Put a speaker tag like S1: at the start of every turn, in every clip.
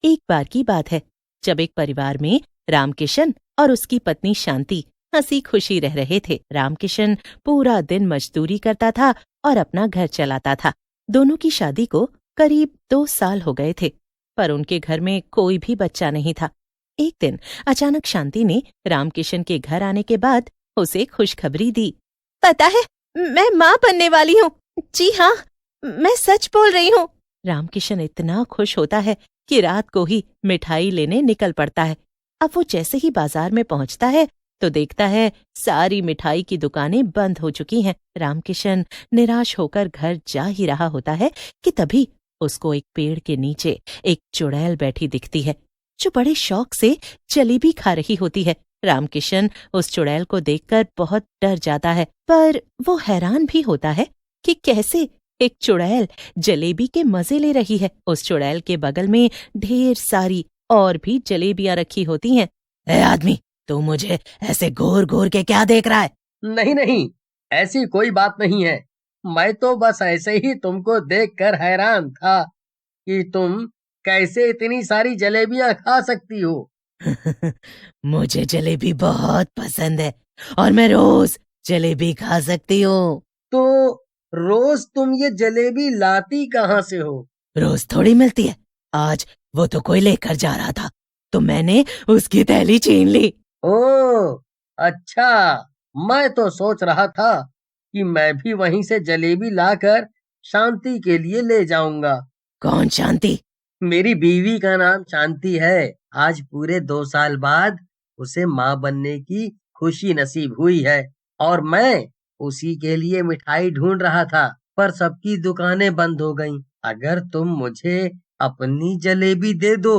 S1: एक बार की बात है जब एक परिवार में रामकिशन और उसकी पत्नी शांति हंसी खुशी रह रहे थे। रामकिशन पूरा दिन मजदूरी करता था और अपना घर चलाता था। दोनों की शादी को करीब 2 साल हो गए थे, पर उनके घर में कोई भी बच्चा नहीं था। एक दिन अचानक शांति ने रामकिशन के घर आने के बाद उसे खुशखबरी दी। पता है, मैं माँ बनने वाली हूँ। जी हाँ, मैं सच बोल रही हूँ। रामकिशन इतना खुश होता है कि रात को ही मिठाई लेने निकल पड़ता है। अब वो जैसे ही बाजार में पहुंचता है तो देखता है सारी मिठाई की दुकानें बंद हो चुकी हैं। रामकिशन निराश होकर घर जा ही रहा होता है कि तभी उसको एक पेड़ के नीचे एक चुड़ैल बैठी दिखती है, जो बड़े शौक से जलेबी खा रही होती है। रामकिशन उस चुड़ैल को देखकर बहुत डर जाता है, पर वो हैरान भी होता है कि कैसे एक चुड़ैल जलेबी के मजे ले रही है। उस चुड़ैल के बगल में ढेर सारी और भी जलेबियां रखी होती हैं। ए आदमी, तू मुझे ऐसे घूर घूर के क्या देख रहा है?
S2: नहीं नहीं, ऐसी कोई बात नहीं है। मैं तो बस ऐसे ही तुमको देखकर हैरान था कि तुम कैसे इतनी सारी जलेबियां खा सकती हो।
S1: मुझे जलेबी बहुत पसंद है और मैं रोज जलेबी खा सकती हूँ।
S2: तो रोज तुम ये जलेबी लाती कहाँ से हो?
S1: रोज थोड़ी मिलती है। आज वो तो कोई लेकर जा रहा था तो मैंने उसकी थैली छीन ली।
S2: ओह, अच्छा। मैं तो सोच रहा था कि मैं भी वहीं से जलेबी लाकर शांति के लिए ले जाऊंगा।
S1: कौन शांति?
S2: मेरी बीवी का नाम शांति है। आज पूरे 2 साल बाद उसे माँ बनने की खुशी नसीब हुई है और मैं उसी के लिए मिठाई ढूंढ रहा था, पर सबकी दुकानें बंद हो गईं। अगर तुम मुझे अपनी जलेबी दे दो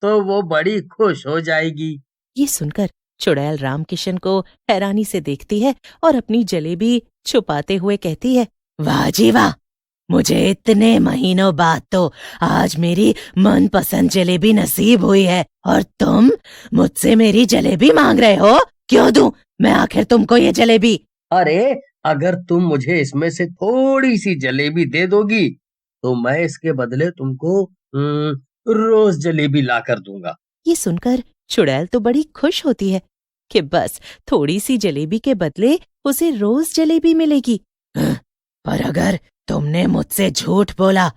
S2: तो वो बड़ी खुश हो जाएगी।
S1: ये सुनकर चुड़ैल रामकिशन को हैरानी से देखती है और अपनी जलेबी छुपाते हुए कहती है, वाह जी वाह, मुझे इतने महीनों बाद तो आज मेरी मनपसंद जलेबी नसीब हुई है और तुम मुझसे मेरी जलेबी मांग रहे हो। क्यों दूं मैं आखिर तुमको ये जलेबी?
S2: अरे, अगर तुम मुझे इसमें से थोड़ी सी जलेबी दे दोगी तो मैं इसके बदले तुमको रोज जलेबी ला कर दूंगा।
S1: ये सुनकर चुड़ैल तो बड़ी खुश होती है कि बस थोड़ी सी जलेबी के बदले उसे रोज जलेबी मिलेगी। पर अगर तुमने मुझसे झूठ बोला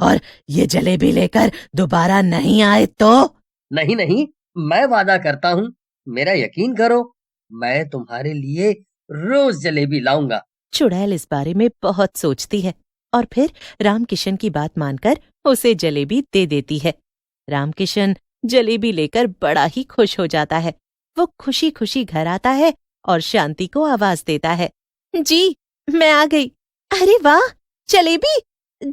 S1: और ये जलेबी लेकर दोबारा नहीं आए तो?
S2: नहीं नहीं, मैं वादा करता हूँ, मेरा यकीन करो, मैं तुम्हारे लिए रोज जलेबी लाऊंगा।
S1: चुड़ैल इस बारे में बहुत सोचती है और फिर रामकिशन की बात मानकर उसे जलेबी दे देती है। रामकिशन जलेबी लेकर बड़ा ही खुश हो जाता है। वो खुशी खुशी घर आता है और शांति को आवाज देता है, जी मैं आ गई। अरे वाह, जलेबी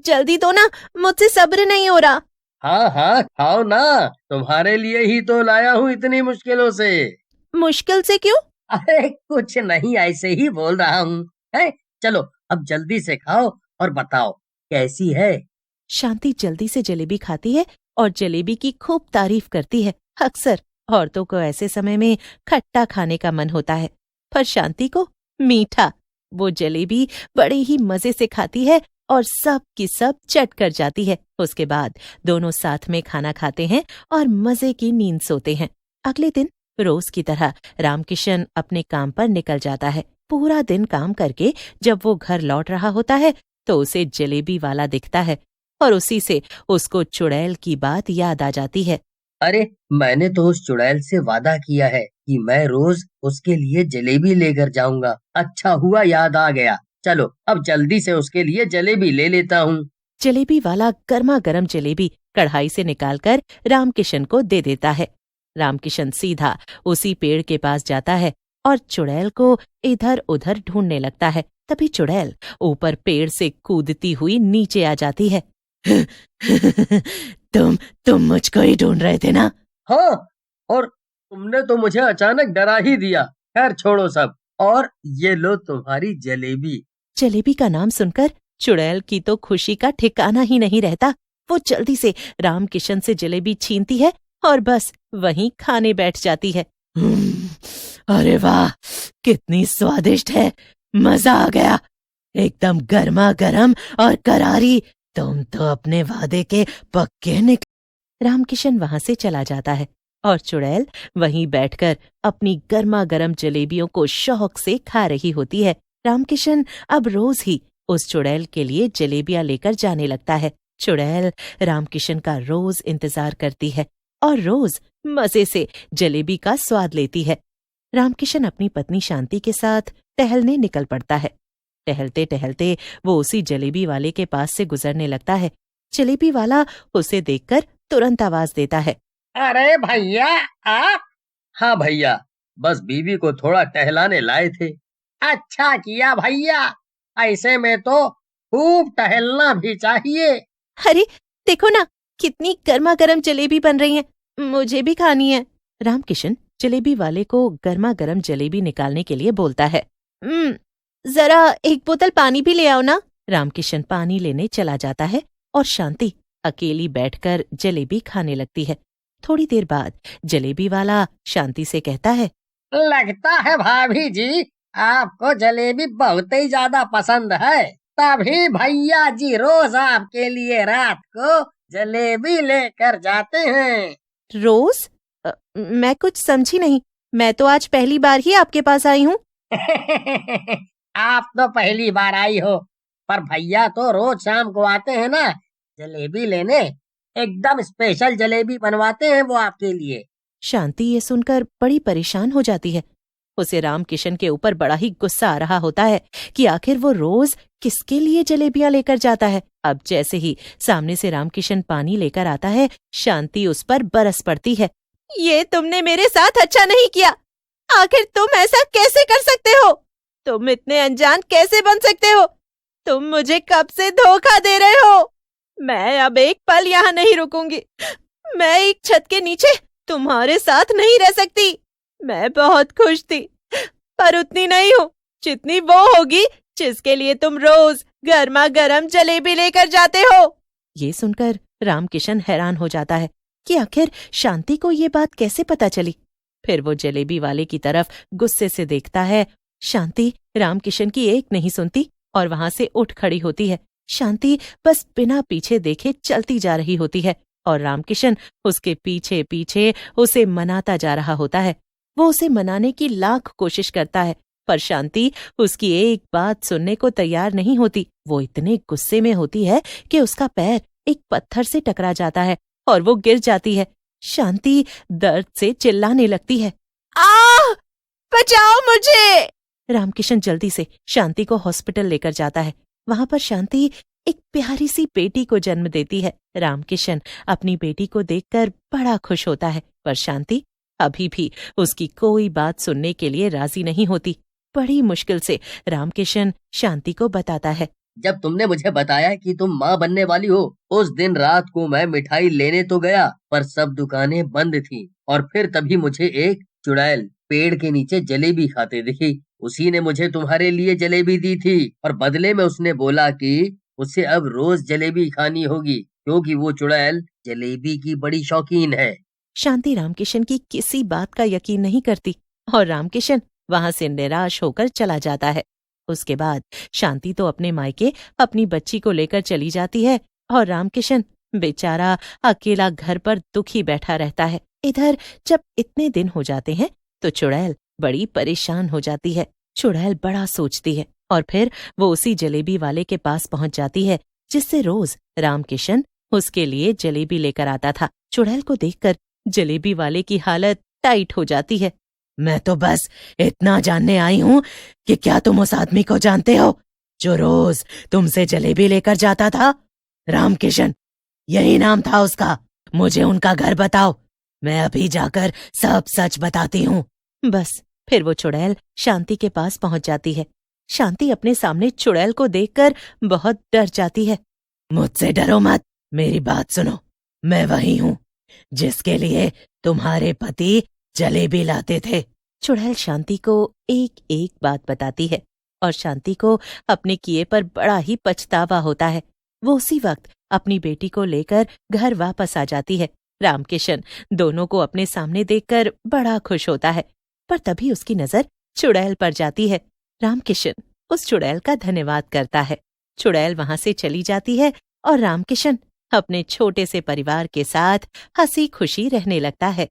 S1: जल्दी दो ना, मुझसे सब्र नहीं हो रहा।
S2: हाँ हाँ, खाओ ना, तुम्हारे लिए ही तो लाया हूँ इतनी मुश्किलों से।
S1: मुश्किल से क्यों?
S2: अरे कुछ नहीं, ऐसे ही बोल रहा हूँ। है, चलो अब जल्दी से खाओ और बताओ कैसी है।
S1: शांति जल्दी से जलेबी खाती है और जलेबी की खूब तारीफ करती है। अक्सर औरतों को ऐसे समय में खट्टा खाने का मन होता है, पर शांति को मीठा। वो जलेबी बड़े ही मजे से खाती है और सब की सब चट कर जाती है। उसके बाद दोनों साथ में खाना खाते हैं और मजे की नींद सोते हैं। अगले दिन रोज की तरह रामकिशन अपने काम पर निकल जाता है। पूरा दिन काम करके जब वो घर लौट रहा होता है तो उसे जलेबी वाला दिखता है और उसी से उसको चुड़ैल की बात याद आ जाती है।
S2: अरे, मैंने तो उस चुड़ैल से वादा किया है कि मैं रोज उसके लिए जलेबी लेकर जाऊंगा। अच्छा हुआ याद आ गया। चलो अब जल्दी से उसके लिए जलेबी ले लेता हूँ।
S1: जलेबी वाला गर्मा गर्म जलेबी कढ़ाई से निकालकर रामकिशन को दे देता है। रामकिशन सीधा उसी पेड़ के पास जाता है और चुड़ैल को इधर उधर ढूंढने लगता है। तभी चुड़ैल ऊपर पेड़ से कूदती हुई नीचे आ जाती है। तुम मुझको ही ढूंढ रहे थे ना?
S2: हाँ, और तुमने तो मुझे अचानक डरा ही दिया। खैर छोड़ो सब, और ये लो तुम्हारी जलेबी।
S1: जलेबी का नाम सुनकर चुड़ैल की तो खुशी का ठिकाना ही नहीं रहता। वो जल्दी से रामकिशन से जलेबी छीनती है और बस वहीं खाने बैठ जाती है। अरे वाह, कितनी स्वादिष्ट है, मजा आ गया, एकदम गर्मा गर्म और करारी। तुम तो अपने वादे के पक्के निकले। रामकिशन वहां से चला जाता है और चुड़ैल वहीं बैठकर अपनी गर्मा गर्म जलेबियों को शौक से खा रही होती है। रामकिशन अब रोज ही उस चुड़ैल के लिए जलेबियां लेकर जाने लगता है। चुड़ैल रामकिशन का रोज इंतजार करती है और रोज मजे से जलेबी का स्वाद लेती है। रामकिशन अपनी पत्नी शांति के साथ टहलने निकल पड़ता है। टहलते टहलते वो उसी जलेबी वाले के पास से गुजरने लगता है। जलेबी वाला उसे देखकर तुरंत आवाज देता है,
S2: अरे भैया आप? हाँ भैया, बस बीवी को थोड़ा टहलाने लाए थे। अच्छा किया भैया, ऐसे में तो खूब टहलना भी चाहिए।
S1: अरे देखो ना, कितनी गर्मा गर्म जलेबी बन रही है, मुझे भी खानी है। रामकिशन जलेबी वाले को गर्मा गर्म जलेबी निकालने के लिए बोलता है। जरा एक बोतल पानी भी ले आओ ना। रामकिशन पानी लेने चला जाता है और शांति अकेली बैठकर जलेबी खाने लगती है। थोड़ी देर बाद जलेबी वाला शांति से कहता है,
S2: लगता है भाभी जी आपको जलेबी बहुत ही ज्यादा पसंद है, तभी भैया जी रोज आपके लिए रात को जलेबी लेकर जाते हैं।
S1: रोज? मैं कुछ समझी नहीं, मैं तो आज पहली बार ही आपके पास आई हूँ।
S2: आप तो पहली बार आई हो, पर भैया तो रोज शाम को आते हैं ना जलेबी लेने। एकदम स्पेशल जलेबी बनवाते हैं वो आपके लिए।
S1: शांति ये सुनकर बड़ी परेशान हो जाती है। उसे रामकिशन के ऊपर बड़ा ही गुस्सा आ रहा होता है कि आखिर वो रोज किसके लिए जलेबियां लेकर जाता है। अब जैसे ही सामने से रामकिशन पानी लेकर आता है, शांति उस पर बरस पड़ती है। ये तुमने मेरे साथ अच्छा नहीं किया। आखिर तुम ऐसा कैसे कर सकते हो? तुम इतने अनजान कैसे बन सकते हो? तुम मुझे कब से धोखा दे रहे हो? मैं अब एक पल यहाँ नहीं रुकूंगी। मैं एक छत के नीचे तुम्हारे साथ नहीं रह सकती। मैं बहुत खुश थी, पर उतनी नहीं हूँ जितनी वो होगी जिसके लिए तुम रोज गर्मा गर्म जलेबी लेकर जाते हो। ये सुनकर रामकिशन हैरान हो जाता है कि आखिर शांति को ये बात कैसे पता चली। फिर वो जलेबी वाले की तरफ गुस्से से देखता है। शांति रामकिशन की एक नहीं सुनती और वहां से उठ खड़ी होती है। शांति बस बिना पीछे देखे चलती जा रही होती है और रामकिशन उसके पीछे पीछे उसे मनाता जा रहा होता है। वो उसे मनाने की लाख कोशिश करता है, पर शांति उसकी एक बात सुनने को तैयार नहीं होती। वो इतने गुस्से में होती है कि उसका पैर एक पत्थर से टकरा जाता है और वो गिर जाती है। शांति दर्द से चिल्लाने लगती है, आ! बचाओ मुझे! रामकिशन जल्दी से शांति को हॉस्पिटल लेकर जाता है। वहां पर शांति एक प्यारी सी बेटी को जन्म देती है। रामकिशन अपनी बेटी को देखकर बड़ा खुश होता है, पर शांति अभी भी उसकी कोई बात सुनने के लिए राजी नहीं होती। बड़ी मुश्किल से रामकिशन शांति को बताता है,
S2: जब तुमने मुझे बताया कि तुम माँ बनने वाली हो, उस दिन रात को मैं मिठाई लेने तो गया, पर सब दुकानें बंद थी और फिर तभी मुझे एक चुड़ैल पेड़ के नीचे जलेबी खाते दिखी। उसी ने मुझे तुम्हारे लिए जलेबी दी थी और बदले में उसने बोला कि उसे अब रोज जलेबी खानी होगी क्योंकि वो चुड़ैल जलेबी की बड़ी शौकीन है।
S1: शांति रामकिशन की किसी बात का यकीन नहीं करती और रामकिशन वहां से निराश होकर चला जाता है। उसके बाद शांति तो अपने मायके अपनी बच्ची को लेकर चली जाती है और रामकिशन बेचारा अकेला घर पर दुखी बैठा रहता है। इधर जब इतने दिन हो जाते हैं तो चुड़ैल बड़ी परेशान हो जाती है। चुड़ैल बड़ा सोचती है और फिर वो उसी जलेबी वाले के पास पहुंच जाती है जिससे रोज रामकिशन उसके लिए जलेबी लेकर आता था। चुड़ैल को देखकर जलेबी वाले की हालत टाइट हो जाती है। मैं तो बस इतना जानने आई हूँ कि क्या तुम उस आदमी को जानते हो जो रोज तुमसे जलेबी लेकर जाता था? रामकिशन, यही नाम था उसका। मुझे उनका घर बताओ, मैं अभी जाकर सब सच बताती हूँ। बस फिर वो चुड़ैल शांति के पास पहुंच जाती है। शांति अपने सामने चुड़ैल को देखकर बहुत डर जाती है। मुझसे डरो मत, मेरी बात सुनो। मैं वही हूँ जिसके लिए तुम्हारे पति जलेबी लाते थे। चुड़ैल शांति को एक एक बात बताती है और शांति को अपने किए पर बड़ा ही पछतावा होता है। वो उसी वक्त अपनी बेटी को लेकर घर वापस आ जाती है। रामकिशन दोनों को अपने सामने देखकर बड़ा खुश होता है, पर तभी उसकी नजर चुड़ैल पर जाती है। रामकिशन उस चुड़ैल का धन्यवाद करता है। चुड़ैल वहां से चली जाती है और रामकिशन अपने छोटे से परिवार के साथ हंसी खुशी रहने लगता है।